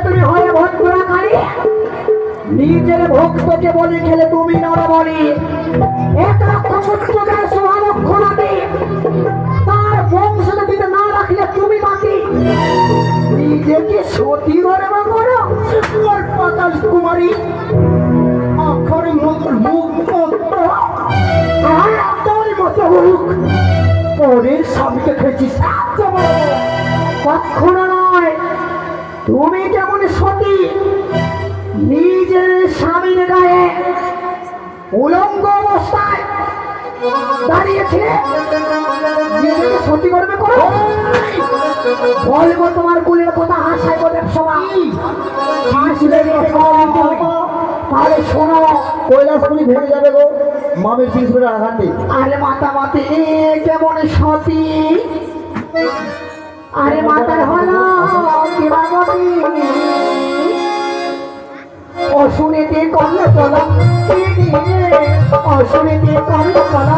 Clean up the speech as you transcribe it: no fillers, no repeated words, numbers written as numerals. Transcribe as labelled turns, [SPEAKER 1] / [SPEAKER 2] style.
[SPEAKER 1] তুমি হয়ে ভদ্রাকারী নিজের ভক্তকে বলি খেলে তুমি নরবলি 1 লক্ষ পুত্রকে সোহালক্ষ নাতি তার বংশ দিতে না রাখলে তুমি বাকি নিজেকে সতী করে বা করো পাতাল কুমারী অক্ষরে মুখ পরের স্বামীকে খেয়েছিস কখনো নয় তুমি কেমন সতী নিজের স্বামীর গায়ে উলঙ্গ অবস্থায় দাঁড়িয়েছিলে নিজেকে সতী করবে করো বলবো তোমার কুলের কথা হাসাই বলে সবাই হাসলে তাহলে শোনো
[SPEAKER 2] কৈলাসপুরি ভেঙে যাবে গো মামের পিস করে আঘাত নেই।
[SPEAKER 1] আরে মাতা মাতে কেমন সতী আরে মাতার হলো কিবাগতি অশুনিতে কর্ণ চলা অশুনিতে কর্ণ চলা